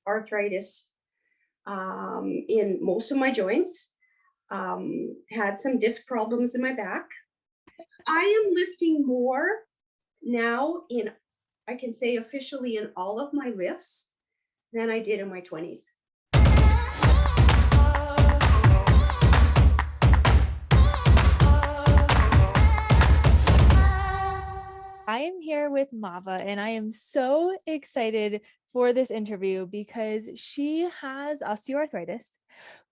arthritis in most of my joints, had some disc problems in my back. I am lifting more now I can say officially in all of my lifts than I did in my 20s. I am here with Mava, and I am so excited for this interview because she has osteoarthritis,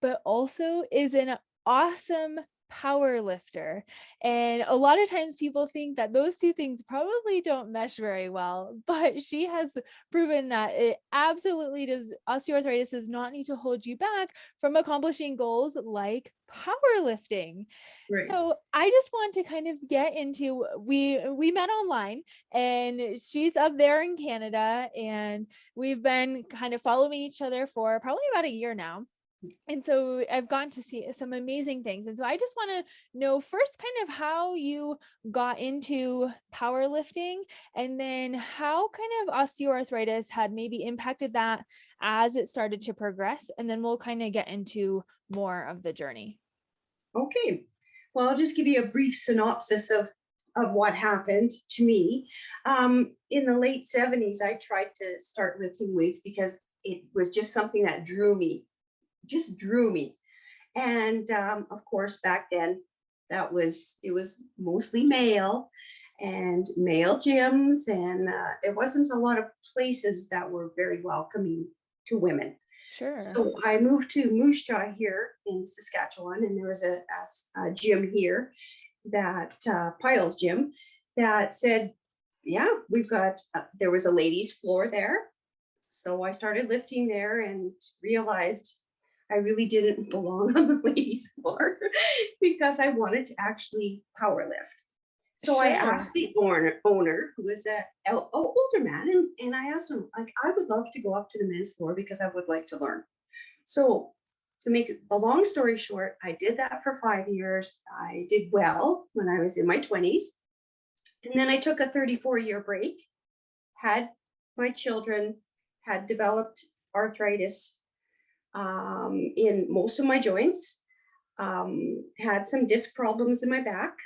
but also is an awesome power lifter. And a lot of times people think that those two things probably don't mesh very well, but she has proven that it absolutely does. Osteoarthritis does not need to hold you back from accomplishing goals like powerlifting. Right. So I just want to kind of get into, we met online, and she's up there in Canada, and we've been kind of following each other for probably about a year now. And so I've gotten to see some amazing things. And so I just want to know first kind of how you got into powerlifting, and then how kind of osteoarthritis had maybe impacted that as it started to progress. And then we'll kind of get into more of the journey. Okay. Well, I'll just give you a brief synopsis of what happened to me. In the late 70s, I tried to start lifting weights because it was just something that drew me. And of course, back then, it was mostly male and male gyms, and there wasn't a lot of places that were very welcoming to women. Sure. So I moved to Moose Jaw here in Saskatchewan, and there was a gym here, that Piles gym, that said, yeah, we've got, there was a ladies floor there. So I started lifting there and realized I really didn't belong on the ladies floor because I wanted to actually power lift. So I asked the owner, who was an older man, and I asked him, like, I would love to go up to the men's floor because I would like to learn. So to make a long story short, I did that for 5 years. I did well when I was in my 20s. And then I took a 34-year break, had my children, had developed arthritis in most of my joints, had some disc problems in my back,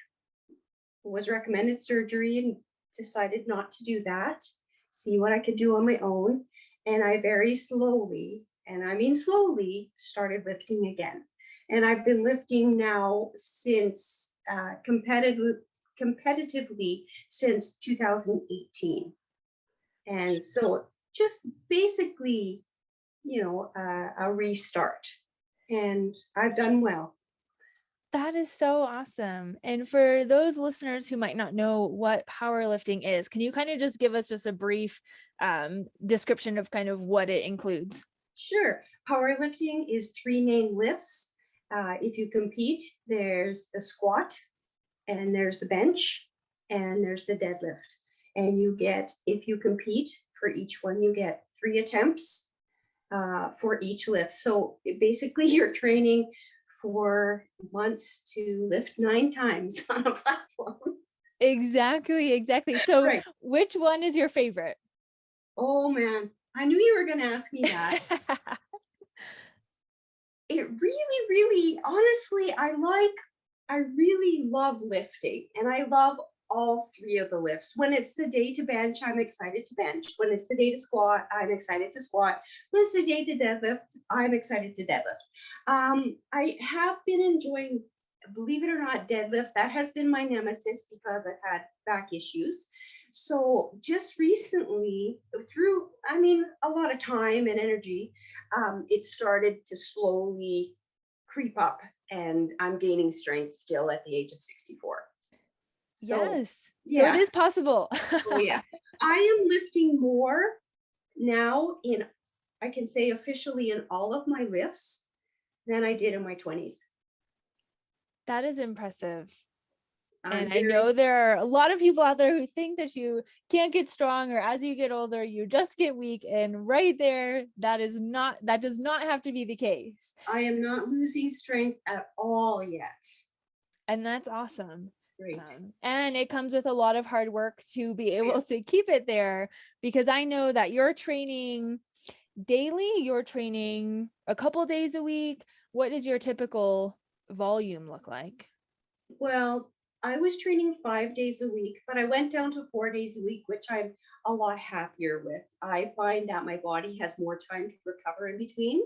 was recommended surgery and decided not to do that, see what I could do on my own. And I very slowly, and I mean slowly, started lifting again. And I've been lifting now since competitively since 2018. And so just basically, a restart, and I've done well. That is so awesome. And for those listeners who might not know what powerlifting is, can you kind of just give us just a brief description of kind of what it includes? Sure. Powerlifting is 3 main lifts. If you compete, there's the squat, and there's the bench, and there's the deadlift. And if you compete for each one, you get 3 attempts for each lift. So basically you're training for months to lift 9 times on a platform. Exactly. So Right. Which one is your favorite? Oh man, I knew you were going to ask me that. It really, honestly, I really love lifting, and I love all 3 of the lifts. When it's the day to bench, I'm excited to bench. When it's the day to squat, I'm excited to squat. When it's the day to deadlift, I'm excited to deadlift. I have been enjoying, believe it or not, deadlift. That has been my nemesis because I've had back issues. So just recently, through, a lot of time and energy, it started to slowly creep up, and I'm gaining strength still at the age of 64. So, yes. yeah. So it is possible. Oh, yeah. I am lifting more now I can say officially in all of my lifts than I did in my 20s. That is impressive. And I know there are a lot of people out there who think that you can't get strong, or as you get older, you just get weak. And right there, that does not have to be the case. I am not losing strength at all yet. And that's awesome. Great. And it comes with a lot of hard work to be able to keep it there, because I know that your training daily, you're training a couple days a week. What does your typical volume look like? Well, I was training 5 days a week, but I went down to 4 days a week, which I'm a lot happier with. I find that my body has more time to recover in between.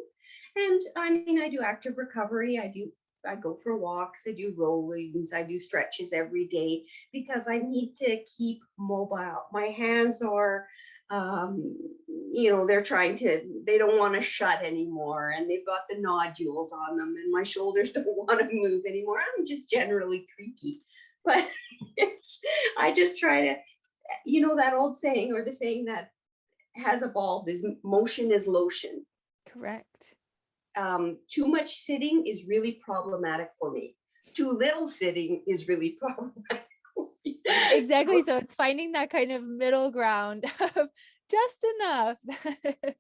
And I mean, I do active recovery. I go for walks, I do rollings, I do stretches every day because I need to keep mobile. My hands are, um, they don't want to shut anymore, and they've got the nodules on them, and my shoulders don't want to move anymore. I'm just generally creaky, but I just try to, that old saying, or the saying that has evolved, is motion is lotion. Correct. Too much sitting is really problematic for me. Too little sitting is really problematic for me. Exactly. So it's finding that kind of middle ground of just enough.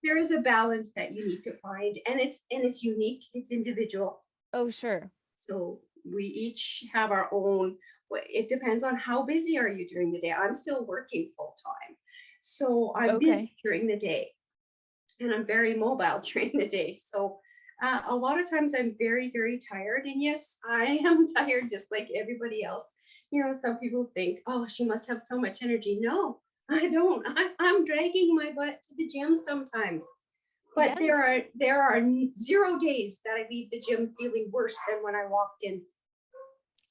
There is a balance that you need to find, and it's unique, it's individual. Oh, sure. So we each have our own. It depends on how busy are you during the day. I'm still working full time, so I'm busy during the day, and I'm very mobile during the day. So a lot of times I'm very, very tired. And yes, I am tired just like everybody else. Some people think, oh, she must have so much energy. No, I don't. I'm dragging my butt to the gym sometimes. But there are 0 days that I leave the gym feeling worse than when I walked in.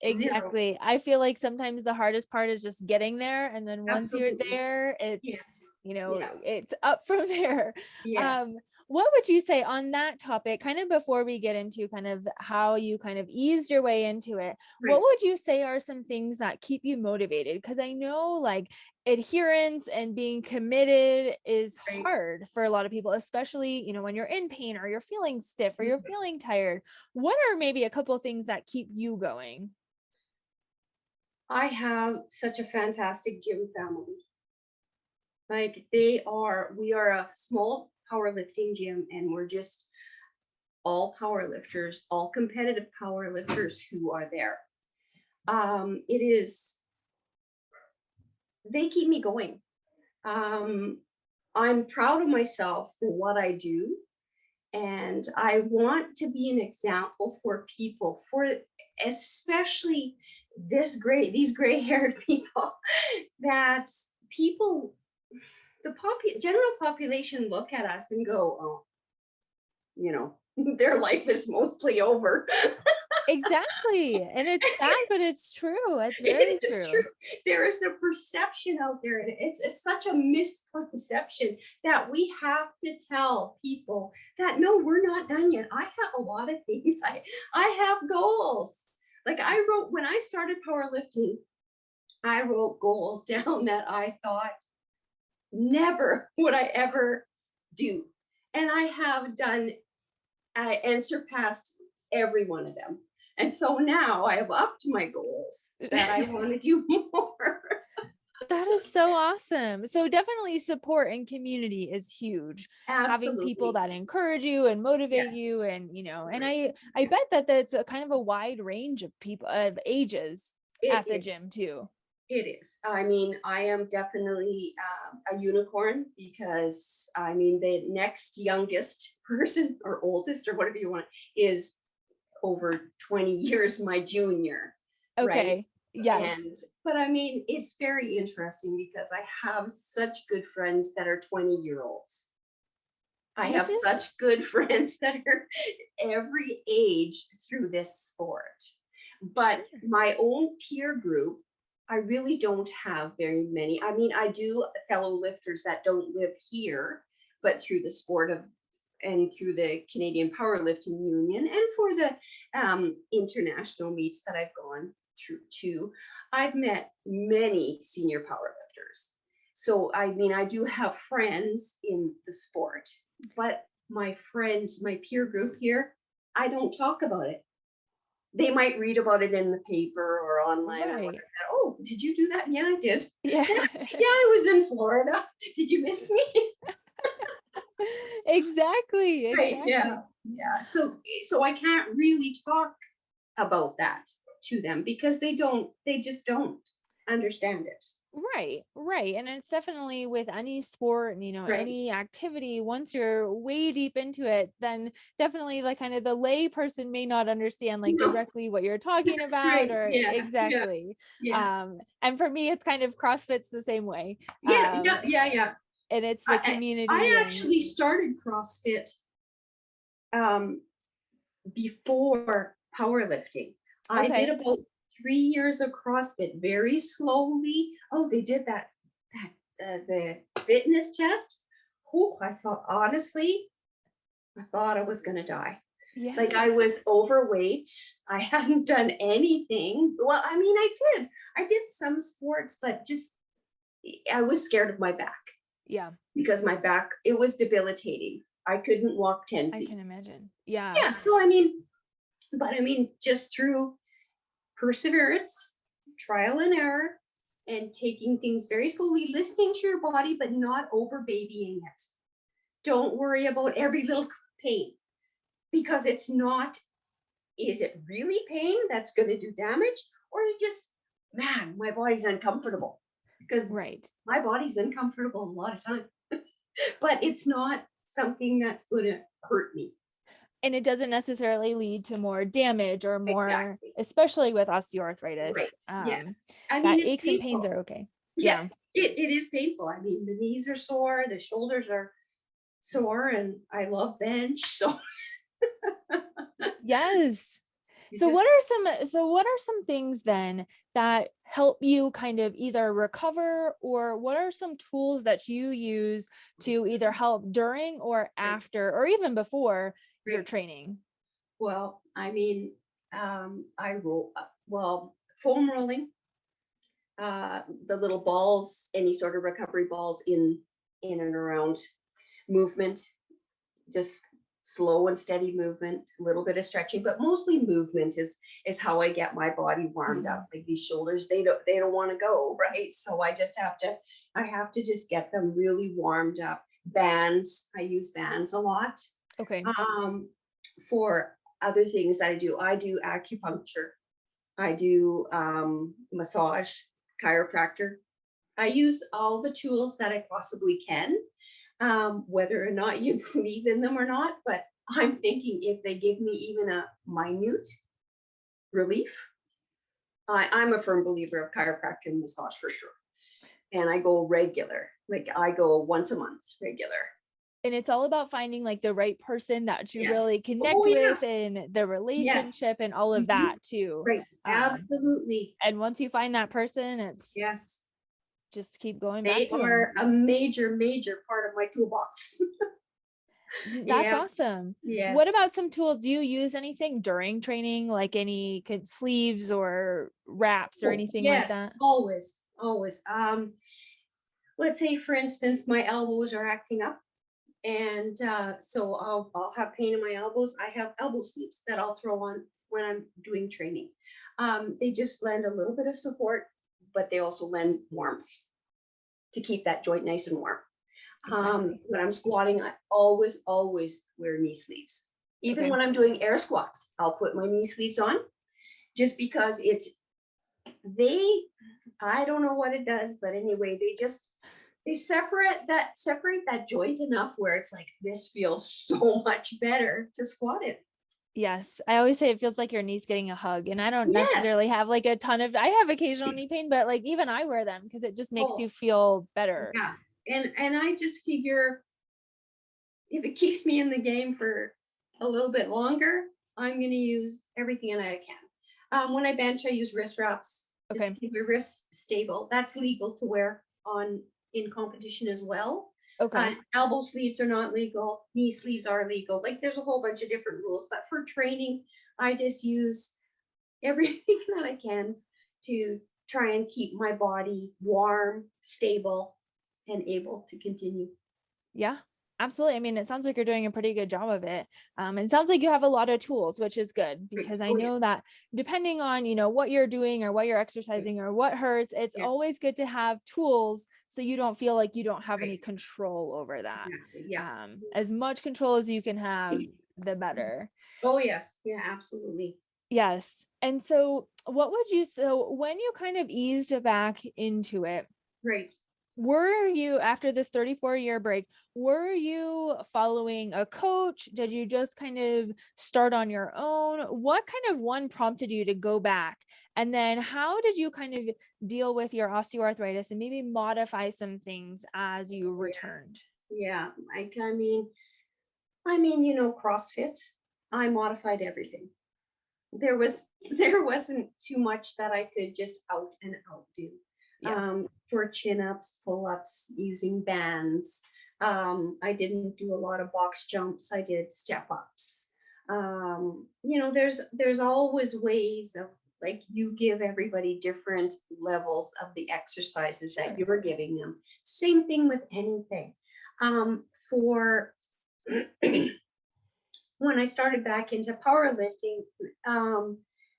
Exactly. 0. I feel like sometimes the hardest part is just getting there. And then once you're there, it's, it's up from there. Yes. What would you say on that topic, kind of before we get into kind of how you kind of eased your way into it, Right. What would you say are some things that keep you motivated? Because I know like adherence and being committed is hard for a lot of people, especially, when you're in pain or you're feeling stiff or you're feeling tired. What are maybe a couple of things that keep you going? I have such a fantastic gym family. Like we are a small powerlifting gym, and we're just all powerlifters, all competitive powerlifters who are there. They keep me going. I'm proud of myself for what I do, and I want to be an example for people, for especially these gray-haired people, that the general population look at us and go, oh, their life is mostly over. Exactly. And it's sad, but it's true. It's very true. There is a perception out there, and it's such a misconception that we have to tell people that, no, we're not done yet. I have a lot of things. I have goals. Like when I started powerlifting, I wrote goals down that I thought never would I ever do. And I have done and surpassed every one of them. And so now I have upped my goals that I want to do more. That is so awesome. So definitely support and community is huge. Absolutely. Having people that encourage you and motivate you, and and I bet that that's a kind of a wide range of people, of ages at the gym too. It is. I mean, I am definitely a unicorn, because I mean, the next youngest person, or oldest, or whatever you want, is over 20 years my junior. Okay. Right? Yes. But I mean, it's very interesting because I have such good friends that are 20-year-olds. I have such good friends that are every age through this sport. But my own peer group, I really don't have very many. I mean, I do fellow lifters that don't live here, but through the sport and through the Canadian Powerlifting Union, and for the international meets that I've gone through too, I've met many senior powerlifters. So, I mean, I do have friends in the sport, but my friends, my peer group here, I don't talk about it. They might read about it in the paper or online. Or whatever. Oh, did you do that? Yeah, I did. Yeah. I was in Florida. Did you miss me? Exactly. Right. Yeah. So I can't really talk about that to them because they just don't understand it. Right. And it's definitely with any sport, Right. any activity, once you're way deep into it, then definitely like kind of the lay person may not understand like No, directly what you're talking that's about right. or Yeah. Yeah. exactly. Yes. And for me, it's kind of CrossFit's the same way. Yeah. Yeah. Yeah. Yeah. And it's the I community and actually started CrossFit um, before powerlifting. I did okay. about 3 years of CrossFit very slowly. Oh, they did the fitness test. Oh, I thought honestly, I thought I was gonna die. Like Yeah. I was overweight. I hadn't done anything. Well, I mean, I did. I did some sports, but just I was scared of my back Yeah. because my back, it was debilitating. I couldn't walk 10 I can feet. imagine. Yeah. Yeah. So I mean, but I mean, just through perseverance, trial and error, and taking things very slowly, listening to your body, but not over babying it. Don't worry about every little pain because it's not, is it really pain that's going to do damage? Or is just, man, my body's uncomfortable? Because Right. my body's uncomfortable a lot of time, but it's not something that's going to hurt me. And it doesn't necessarily lead to more damage or more, Exactly. especially with osteoarthritis. Right. Yes. I mean, That it's aches and pains painful. are okay. Yeah, Yeah. it is painful. I mean, the knees are sore, the shoulders are sore, and I love bench. So Yes. you So just what are some things then that help you kind of either recover, or what are some tools that you use to either help during or right, after or even before your right. training? Well, I mean, I roll well, foam rolling, the little balls, any sort of recovery balls in and around movement, just slow and steady movement, a little bit of stretching, but mostly movement is how I get my body warmed up. Mhm. Like these shoulders, they don't want to go, right? So I have to just get them really warmed up. Bands, I use bands a lot. Okay. Um, for other things that I do acupuncture, I do massage, chiropractor. I use all the tools that I possibly can, whether or not you believe in them or not. But I'm thinking if they give me even a minute relief, I'm a firm believer of chiropractor and massage for sure. And I go regular, like I go once a month regular. And it's all about finding like the right person that you Yes. really Oh, connect with yes. and the Yes. relationship and all of Mhm. that too. Right. Um, Absolutely. and once you find that person, it's Yes. just keep going back They to them. are a major, major part of my toolbox. That's Yeah. awesome. What Yes. about some tools? Do you use anything during training, like any sleeves or wraps or Oh, anything like yes. that? Always. Always. Let's say, for instance, my elbows are acting up. And so I'll have pain in my elbows. I have elbow sleeves that I'll throw on when I'm doing training. They just lend a little bit of support, but they also lend warmth to keep that joint nice and warm. Exactly. When I'm squatting, I always wear knee sleeves. Even Okay. when I'm doing air squats, I'll put my knee sleeves on just because they, I don't know what it does, but anyway, they separate that joint enough where it's like this feels so much better to squat it. Yes. I always say it feels like your knee's getting a hug. And I don't Yes. necessarily have like a ton of, I have occasional knee pain, but like even I wear them because it just makes Oh, you feel better. yeah. And I just figure if it keeps me in the game for a little bit longer, I'm going to use everything that I can. When I bench, I use wrist wraps just to Okay. keep my wrists stable. That's legal to wear on in competition as well. Okay. Elbow sleeves are not legal. Knee sleeves are legal. Like there's a whole bunch of different rules. But for training, I just use everything that I can to try and keep my body warm, stable, and able to continue. Yeah, absolutely. I mean, it sounds like you're doing a pretty good job of it. It sounds like you have a lot of tools, which is good because I Oh know yes, that depending on, what you're doing or what you're exercising or what hurts, it's yes, always good to have tools so you don't feel like you don't have any right, control over that. exactly, yeah. As much control as you can have, the better. Oh yes, yeah, absolutely. Yes. And so when you kind of eased back into it, Right. Were you, after this 34-year break, were you following a coach? Did you just kind of start on your own? What kind of one prompted you to go back? And then how did you kind of deal with your osteoarthritis and maybe modify some things as you returned? Yeah. CrossFit, I modified everything. There was there wasn't too much that I could just out and out do. Yeah. For chin-ups, pull-ups, using bands. I didn't do a lot of box jumps. I did step-ups. There's always ways of, like, you give everybody different levels of the exercises that Sure. you're giving them. Same thing with anything. For when I started back into powerlifting,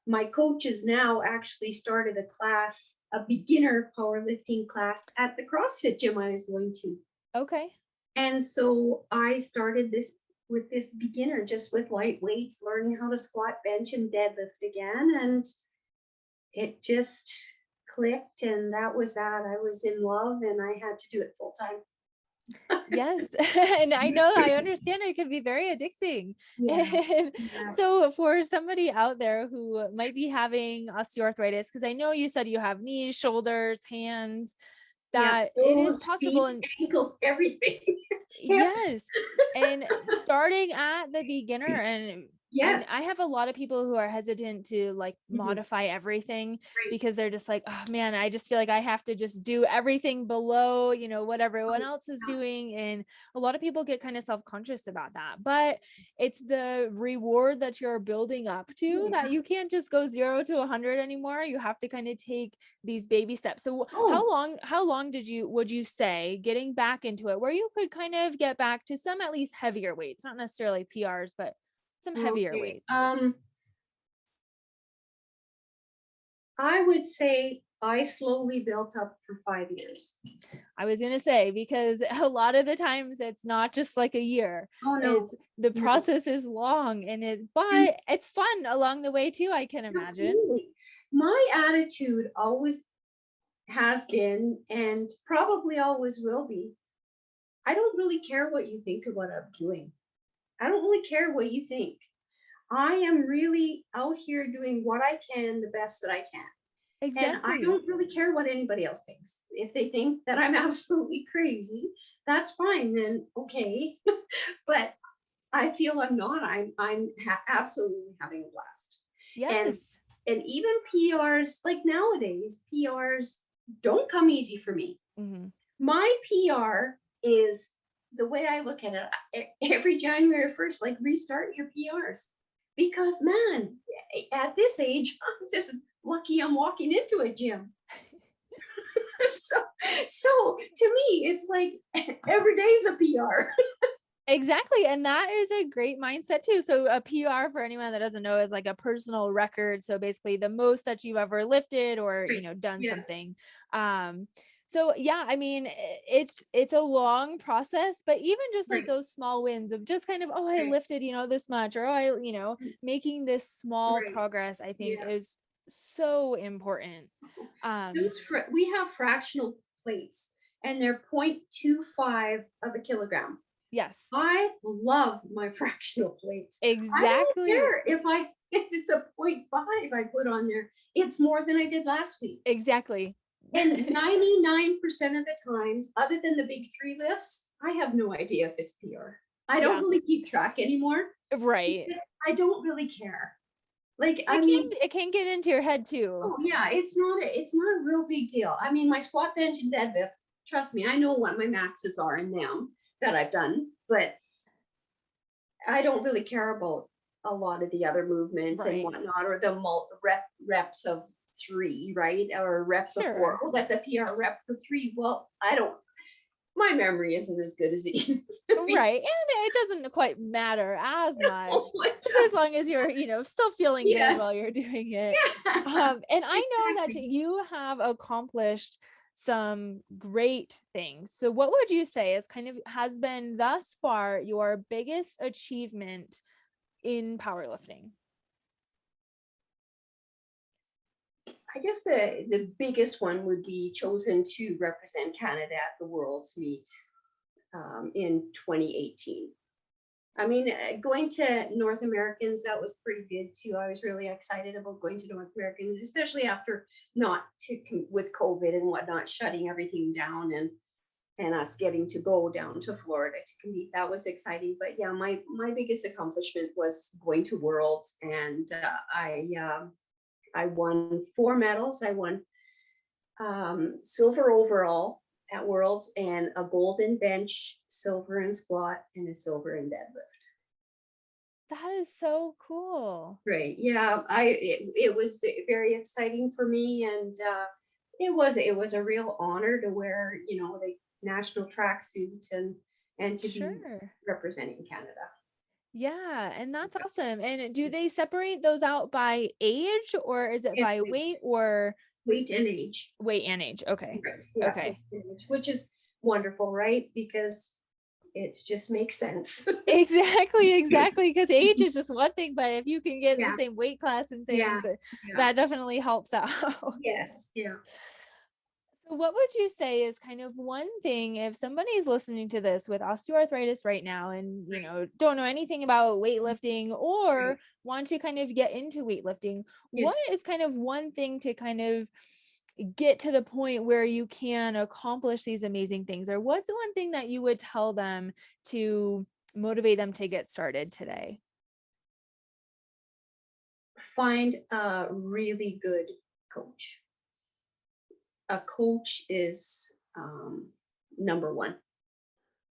my coaches now actually started a beginner powerlifting class at the CrossFit gym I was going to. Okay. And so I started this with this beginner, just with light weights, learning how to squat, bench, and deadlift again. And it just clicked. And that was that. I was in love and I had to do it full time. Yes. And I know, I understand it can be very addicting. Yeah. And Yeah. so for somebody out there who might be having osteoarthritis, because I know you said you have knees, shoulders, hands, Yeah. that it is Toes, possible. feet, And ankles, everything. Hips. yes. And starting at the beginner, and Yes. I have a lot of people who are hesitant to like Mhm. modify everything Right. because they're just like, oh man, I just feel like I have to just do everything below, what everyone else is doing. And a lot of people get kind of self-conscious about that. But it's the reward that you're building up to, Yeah. that you can't just go 0 to 100 anymore. You have to kind of take these baby steps. So Oh, how long would you say, getting back into it, where you could kind of get back to some at least heavier weights, not necessarily PRs, but some heavier okay. weights? I would say I slowly built up for 5 years. I was going to say, because a lot of the times it's not just like a year. Oh no, It's the no, process is long, and but it's fun along the way too, I can imagine. absolutely. My attitude always has been, and probably always will be, I don't really care what you think of what I'm doing. I don't really care what you think. I am really out here doing what I can, the best that I can. And I Exactly. don't really care what anybody else thinks. If they think that I'm absolutely crazy, that's fine. Then okay. But I feel I'm not. Absolutely having a blast. And Yes. and even PRs, like nowadays, PRs don't come easy for me. Hmm. My PR is, the way I look at it, every January 1st, like, restart your PRs. Because man, at this age, I'm just lucky I'm walking into a gym. so so to me, it's like every day's a PR. Exactly. And that is a great mindset too. So a PR, for anyone that doesn't know, is like a personal record. So basically the most that you've ever lifted or, done Yeah. something. So yeah, I mean, it's a long process, but even just like Right. those small wins of just kind of, oh, I Right. lifted, this much, or making this small Right. progress, I think Yeah. is so important. Um, We have fractional plates, and they're 0.25 of a kilogram. yes, I love my fractional plates. I don't exactly. care if it's a 0.5 I put on there. It's more than I did last week. Exactly. And 99% of the times, other than the big three lifts, I have no idea if it's PR. I don't Yeah, really keep track anymore right. because I don't really care. Like, I It mean, can get into your head too. oh yeah, it's not a real big deal. I mean, my squat, bench, and deadlift, trust me, I know what my maxes are in them that I've done, but I don't really care about a lot of the other movements and Right. whatnot, or the reps of 3, right? Or reps of 4. Sure. Oh, that's a PR rep for 3. Well, I don't, my memory isn't as good as it used to be. Right. And it doesn't quite matter as much, Oh, it just as does. long as you're, still feeling good Yes. while you're doing it. Yeah. And I know that Exactly. you have accomplished some great things. So what would you say is kind of has been thus far your biggest achievement in powerlifting? I guess the biggest one would be chosen to represent Canada at the World's Meet in 2018. I mean, going to North Americans, that was pretty good too. I was really excited about going to North Americans, especially after with COVID and whatnot, shutting everything down and us getting to go down to Florida to compete. That was exciting. But yeah, my biggest accomplishment was going to Worlds, and I won 4 medals. I won silver overall at Worlds and a gold in bench, silver in squat, and a silver in deadlift. That is so cool. Right. Yeah. It was very exciting for me, and it was a real honor to wear, the national tracksuit and to be representing Canada. Yeah, and that's awesome. And do they separate those out by age, or is it by weight or weight and age? Weight and age. Okay. Right. Yeah, okay. Which is wonderful, right? Because it just makes sense. Exactly. Because age is just one thing, but if you can get in the same weight class and things, that definitely helps out. Yes. Yeah. So what would you say is kind of one thing, if somebody's listening to this with osteoarthritis right now and, don't know anything about weightlifting or want to kind of get into weightlifting, what is kind of one thing to kind of get to the point where you can accomplish these amazing things? Or what's one thing that you would tell them to motivate them to get started today? Find a really good coach. A coach is number one.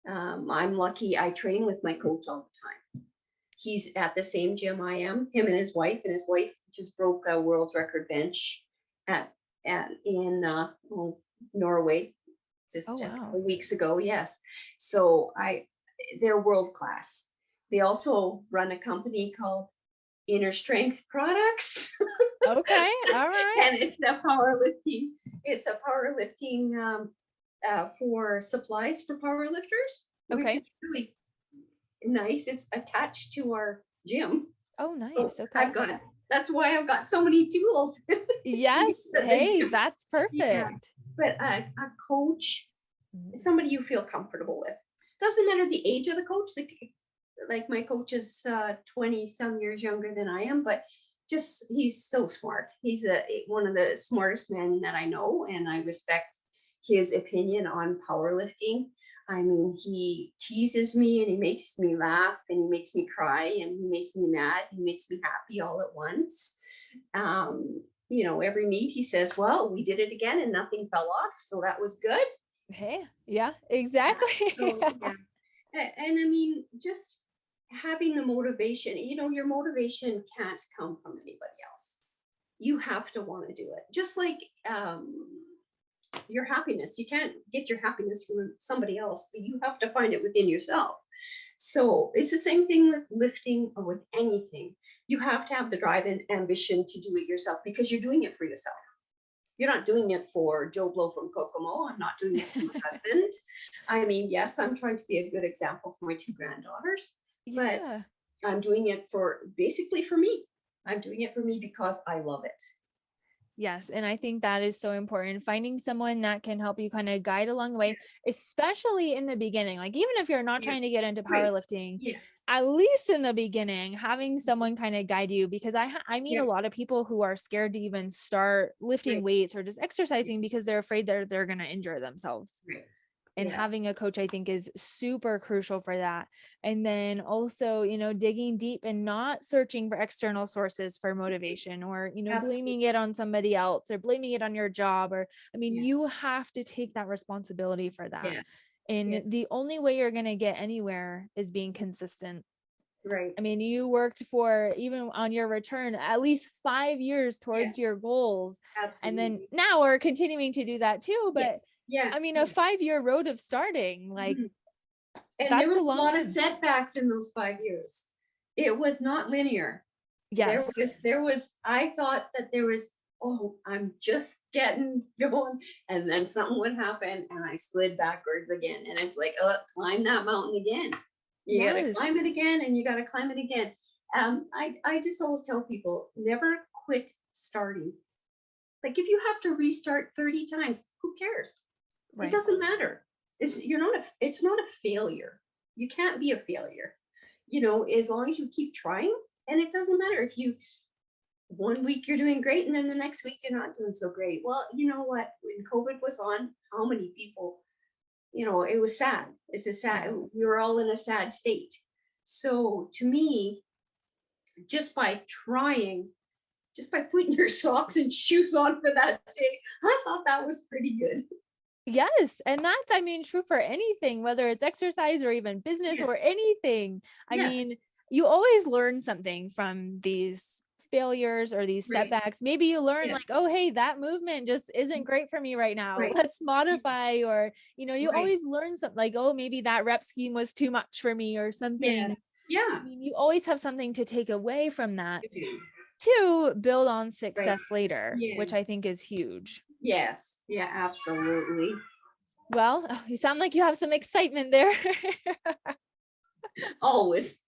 I'm lucky. I train with my coach all the time. He's at the same gym I am, him and his wife just broke a world's record bench in Norway just a couple weeks ago. Yes. So they're world class. They also run a company called Inner Strength Products. Okay. All right. And it's a powerlifting for supplies for powerlifters, which is really nice. It's attached to our gym. Oh, nice. So okay. That's why I've got so many tools. Yes. Hey, that's perfect. Yeah. But a coach, somebody you feel comfortable with. Doesn't matter the age of the coach. Like my coach is 20 some years younger than I am, but he's so smart. He's one of the smartest men that I know, and I respect his opinion on powerlifting. I mean, he teases me and he makes me laugh and he makes me cry and he makes me mad. He makes me happy all at once. Every meet he says, well, we did it again and nothing fell off. So that was good. Hey, yeah, exactly. Yeah. And I mean, just having the motivation, your motivation can't come from anybody else. You have to want to do it. Just like your happiness. You can't get your happiness from somebody else. You have to find it within yourself. So it's the same thing with lifting or with anything. You have to have the drive and ambition to do it yourself because you're doing it for yourself. You're not doing it for Joe Blow from Kokomo. I'm not doing it for my husband. I mean, yes, I'm trying to be a good example for my 2 granddaughters, but I'm doing it basically for me. I'm doing it for me because I love it. Yes. And I think that is so important. Finding someone that can help you kind of guide along the way, especially in the beginning. Like, even if you're not trying to get into powerlifting, at least in the beginning, having someone kind of guide you, because I meet a lot of people who are scared to even start lifting weights or just exercising because they're afraid they're going to injure themselves. And having a coach, I think, is super crucial for that. And then also, digging deep and not searching for external sources for motivation or, blaming it on somebody else or blaming it on your job. Or, you have to take that responsibility for that. And the only way you're going to get anywhere is being consistent. Right. I mean, you worked for, even on your return, at least 5 years towards your goals. Absolutely. And then now we're continuing to do that too. But I mean, a 5-year road of starting, like, and there was a lot of setbacks in those 5 years. It was not linear. Yes. I thought that there was, I'm just getting going. And then something would happen and I slid backwards again. And it's like, climb that mountain again. You got to climb it again and you got to climb it again. I just always tell people, never quit starting. Like if you have to restart 30 times, who cares? It doesn't matter. It's not a failure. You can't be a failure, as long as you keep trying. And it doesn't matter if you, one week you're doing great and then the next week you're not doing so great. Well, you know what? When COVID was on, how many people, it was sad. It's a sad, Yeah. we were all in a sad state. So to me, just by trying, just by putting your socks and shoes on for that day, I thought that was pretty good. Yes. And that's, I mean, true for anything, whether it's exercise or even business Yes. or anything. I Yes. mean, you always learn something from these failures or these Right. setbacks. Maybe you learn Yes. like, oh, hey, that movement just isn't great for me right now. Right. Let's modify, or, you Right. always learn something like, oh, maybe that rep scheme was too much for me or something. Yes. Yeah. I mean, you always have something to take away from that You do. to build on success later, which I Yes. think is huge. Yes. Yeah, absolutely. Well, you sound like you have some excitement there. Always.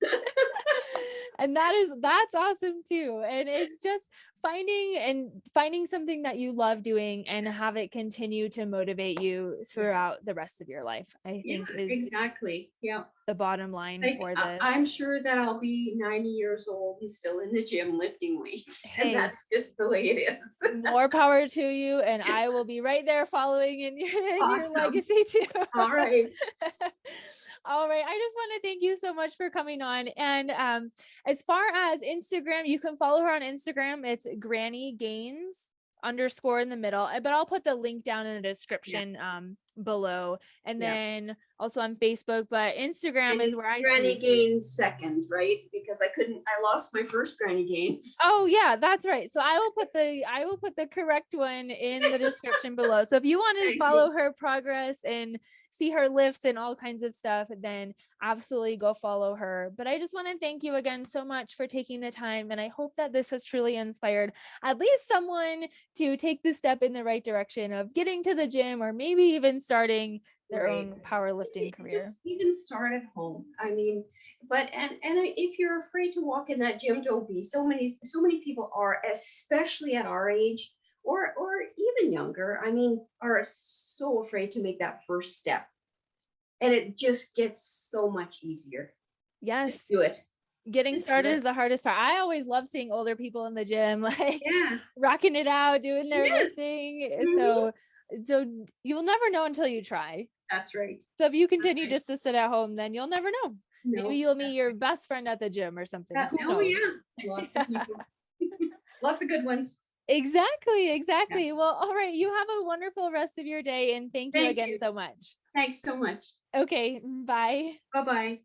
And that's awesome too. And it's just finding something that you love doing and have it continue to motivate you throughout the rest of your life, I think is exactly. Yeah. the bottom line Like, for this. I'm sure that I'll be 90 years old and still in the gym lifting weights. Hey, and that's just the way it is. More power to you. And I will be right there following in your legacy too. All right. All right. I just want to thank you so much for coming on. And as far as Instagram, you can follow her on Instagram. It's Granny Gains _ in the middle, but I'll put the link down in the description below. And then also on Facebook, but Instagram is where I Granny see Gains second, right? Because I lost my first Granny Gains. Oh yeah, that's right. So I will put the correct one in the description below. So if you want to follow her progress and see her lifts and all kinds of stuff, then absolutely go follow her. But I just want to thank you again so much for taking the time. And I hope that this has truly inspired at least someone to take the step in the right direction of getting to the gym, or maybe even starting their own powerlifting career. Just even start at home. I mean, but if you're afraid to walk in that gym, don't be. So many people are, especially at our age or even younger, I mean, are so afraid to make that first step. And it just gets so much easier. Yes. Just do it. Getting started is the hardest part. I always love seeing older people in the gym, like rocking it out, doing their lifting. So you'll never know until you try. That's right. So if you continue just to sit at home, then you'll never know. Maybe you'll meet your best friend at the gym or something. Lots of people. Lots of good ones. Exactly. Well, all right. You have a wonderful rest of your day, and thank you again so much. Thanks so much. Okay. Bye. Bye-bye.